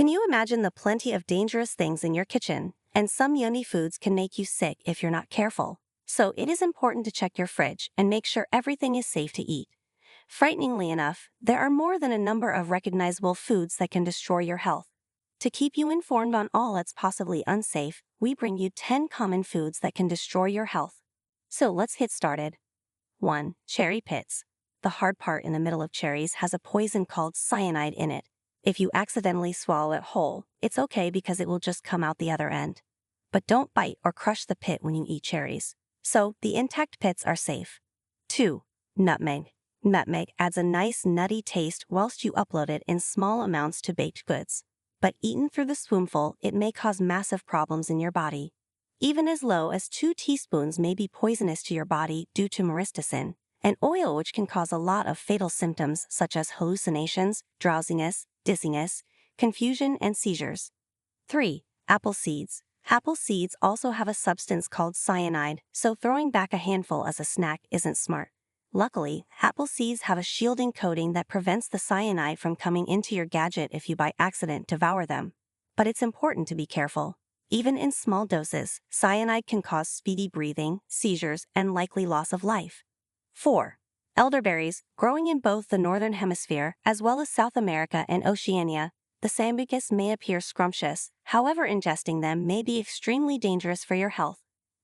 Can you imagine the plenty of dangerous things in your kitchen? And some yummy foods can make you sick if you're not careful. So it is important to check your fridge and make sure everything is safe to eat. Frighteningly enough, there are more than a number of recognizable foods that can destroy your health. To keep you informed on all that's possibly unsafe, we bring you 10 common foods that can destroy your health. So let's get started. 1. Cherry pits. The hard part in the middle of cherries has a poison called cyanide in it. If you accidentally swallow it whole, it's okay because it will just come out the other end. But don't bite or crush the pit when you eat cherries. So the intact pits are safe. 2. Nutmeg. Nutmeg adds a nice nutty taste whilst you upload it in small amounts to baked goods. But eaten through the spoonful, it may cause massive problems in your body. Even as low as 2 teaspoons may be poisonous to your body due to myristicin, an oil which can cause a lot of fatal symptoms such as hallucinations, drowsiness, dizziness, confusion, and seizures. 3. Apple seeds. Apple seeds also have a substance called cyanide, so throwing back a handful as a snack isn't smart. Luckily, apple seeds have a shielding coating that prevents the cyanide from coming into your gadget if you by accident devour them. But it's important to be careful. Even in small doses, cyanide can cause speedy breathing, seizures, and likely loss of life. 4. Elderberries. Growing in both the Northern Hemisphere as well as South America and Oceania, the sambucus may appear scrumptious, however ingesting them may be extremely dangerous for your health.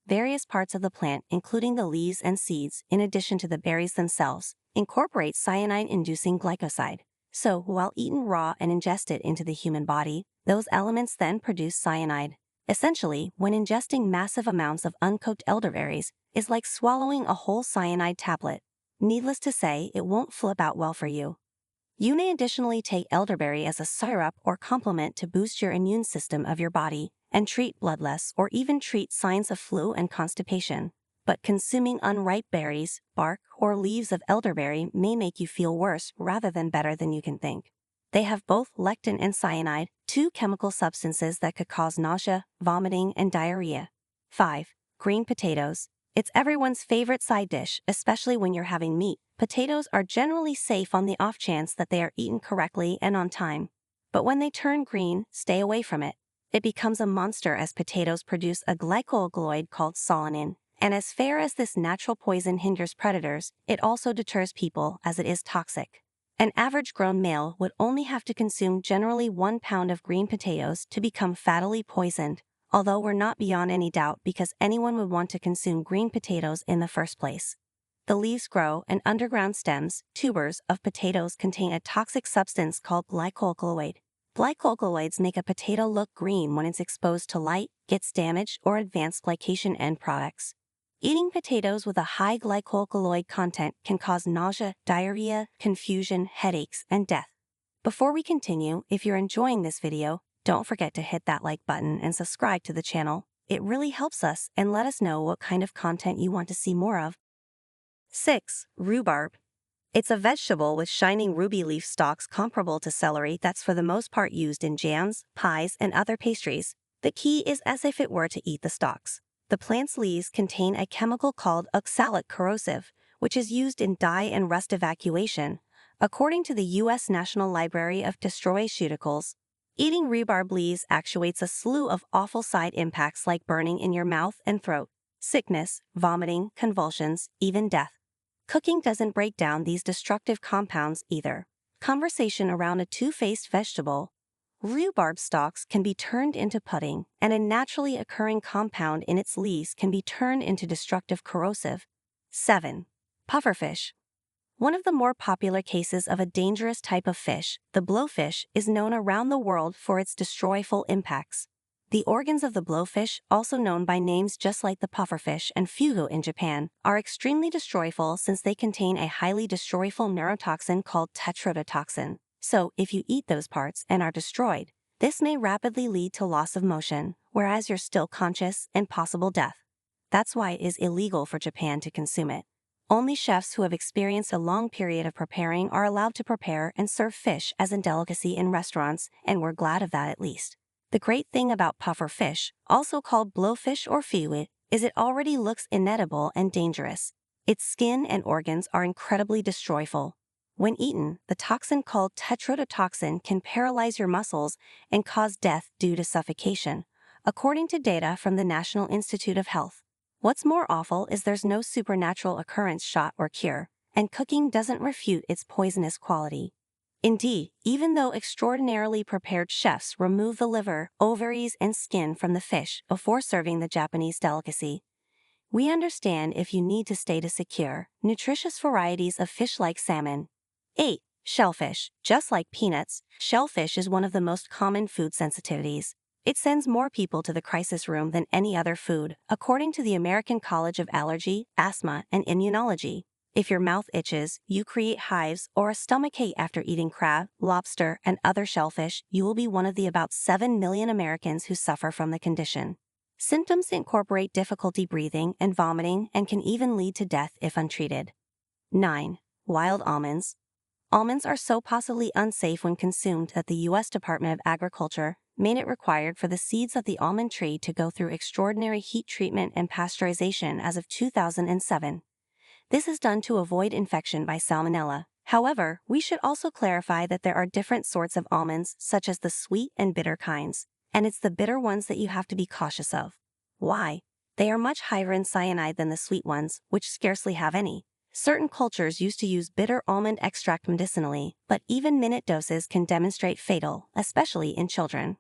Various parts of the plant, including the leaves and seeds, in addition to the berries themselves, incorporate cyanide-inducing glycoside. So, while eaten raw and ingested into the human body, those elements then produce cyanide. Essentially, when ingesting massive amounts of uncooked elderberries, is like swallowing a whole cyanide tablet. Needless to say, it won't flip out well for you. You may additionally take elderberry as a syrup or complement to boost your immune system of your body and treat bloodless or even treat signs of flu and constipation. But consuming unripe berries, bark, or leaves of elderberry may make you feel worse rather than better than you can think. They have both lectin and cyanide, 2 chemical substances that could cause nausea, vomiting, and diarrhea. 5. Green potatoes. It's everyone's favorite side dish, especially when you're having meat. Potatoes are generally safe on the off chance that they are eaten correctly and on time. But when they turn green, stay away from it. It becomes a monster as potatoes produce a glycoalkaloid called solanine. And as fair as this natural poison hinders predators, it also deters people as it is toxic. An average grown male would only have to consume generally 1 pound of green potatoes to become fatally poisoned, although we're not beyond any doubt because anyone would want to consume green potatoes in the first place. The leaves grow and underground stems, tubers, of potatoes contain a toxic substance called glycoalkaloid. Glycoalkaloids make a potato look green when it's exposed to light, gets damaged, or advanced glycation end products. Eating potatoes with a high glycoalkaloid content can cause nausea, diarrhea, confusion, headaches, and death. Before we continue, if you're enjoying this video, don't forget to hit that like button and subscribe to the channel. It really helps us and let us know what kind of content you want to see more of. 6. Rhubarb. It's a vegetable with shining ruby leaf stalks comparable to celery that's for the most part used in jams, pies, and other pastries. The key is as if it were to eat the stalks. The plant's leaves contain a chemical called oxalic corrosive, which is used in dye and rust evacuation, according to the U.S. National Library of Destroyeuticals. Eating rhubarb leaves actuates a slew of awful side impacts like burning in your mouth and throat, sickness, vomiting, convulsions, even death. Cooking doesn't break down these destructive compounds either. Conversation around a two-faced vegetable. Rhubarb stalks can be turned into pudding, and a naturally occurring compound in its leaves can be turned into destructive corrosive. 7. Pufferfish. One of the more popular cases of a dangerous type of fish, the blowfish, is known around the world for its destroyful impacts. The organs of the blowfish, also known by names just like the pufferfish and fugu in Japan, are extremely destroyful since they contain a highly destroyful neurotoxin called tetrodotoxin. So, if you eat those parts and are destroyed, this may rapidly lead to loss of motion, whereas you're still conscious and possible death. That's why it is illegal for Japan to consume it. Only chefs who have experienced a long period of preparing are allowed to prepare and serve fish as a delicacy in restaurants, and we're glad of that at least. The great thing about puffer fish, also called blowfish or fugu, is it already looks inedible and dangerous. Its skin and organs are incredibly destroyful. When eaten, the toxin called tetrodotoxin can paralyze your muscles and cause death due to suffocation, according to data from the National Institute of Health. What's more awful is there's no supernatural occurrence shot or cure, and cooking doesn't refute its poisonous quality. Indeed, even though extraordinarily prepared chefs remove the liver, ovaries, and skin from the fish before serving the Japanese delicacy, we understand if you need to stay to secure, nutritious varieties of fish like salmon. 8. Shellfish. Just like peanuts, shellfish is one of the most common food sensitivities. It sends more people to the crisis room than any other food, according to the American College of Allergy, Asthma, and Immunology. If your mouth itches, you create hives, or a stomachache after eating crab, lobster, and other shellfish, you will be one of the about 7 million Americans who suffer from the condition. Symptoms incorporate difficulty breathing and vomiting and can even lead to death if untreated. 9. Wild almonds. Almonds are so possibly unsafe when consumed that the U.S. Department of Agriculture made it required for the seeds of the almond tree to go through extraordinary heat treatment and pasteurization as of 2007. This is done to avoid infection by salmonella. However, we should also clarify that there are different sorts of almonds, such as the sweet and bitter kinds, and it's the bitter ones that you have to be cautious of. Why? They are much higher in cyanide than the sweet ones, which scarcely have any. Certain cultures used to use bitter almond extract medicinally, but even minute doses can demonstrate fatal, especially in children.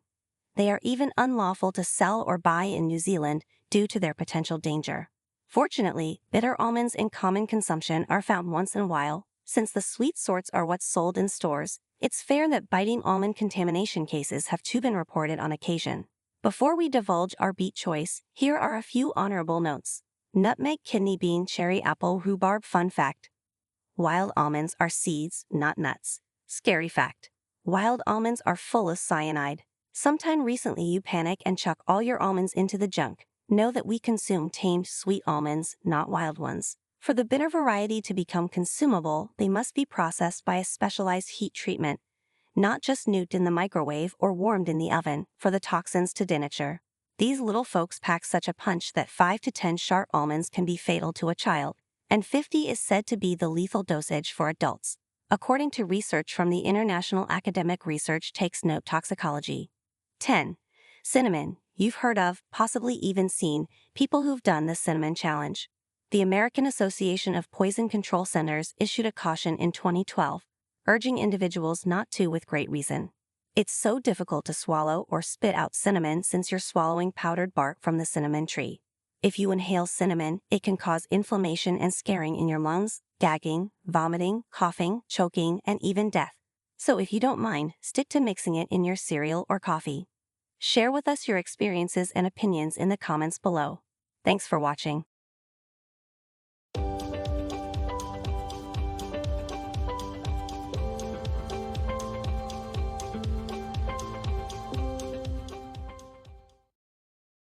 They are even unlawful to sell or buy in New Zealand due to their potential danger. Fortunately, bitter almonds in common consumption are found once in a while. Since the sweet sorts are what's sold in stores, it's fair that biting almond contamination cases have too been reported on occasion. Before we divulge our beet choice, here are a few honorable notes. Nutmeg, kidney bean, cherry, apple, rhubarb. Fun fact: wild almonds are seeds, not nuts. Scary fact: wild almonds are full of cyanide. Sometime recently you panic and chuck all your almonds into the junk. Know that we consume tamed sweet almonds, not wild ones. For the bitter variety to become consumable, they must be processed by a specialized heat treatment, not just nuked in the microwave or warmed in the oven, for the toxins to denature. These little folks pack such a punch that 5 to 10 sharp almonds can be fatal to a child, and 50 is said to be the lethal dosage for adults, according to research from the International Academic Research Takes Note Toxicology. 10. Cinnamon. You've heard of, possibly even seen, people who've done the cinnamon challenge. The American Association of Poison Control Centers issued a caution in 2012, urging individuals not to with great reason. It's so difficult to swallow or spit out cinnamon since you're swallowing powdered bark from the cinnamon tree. If you inhale cinnamon, it can cause inflammation and scarring in your lungs, gagging, vomiting, coughing, choking, and even death. So if you don't mind, stick to mixing it in your cereal or coffee. Share with us your experiences and opinions in the comments below. Thanks for watching.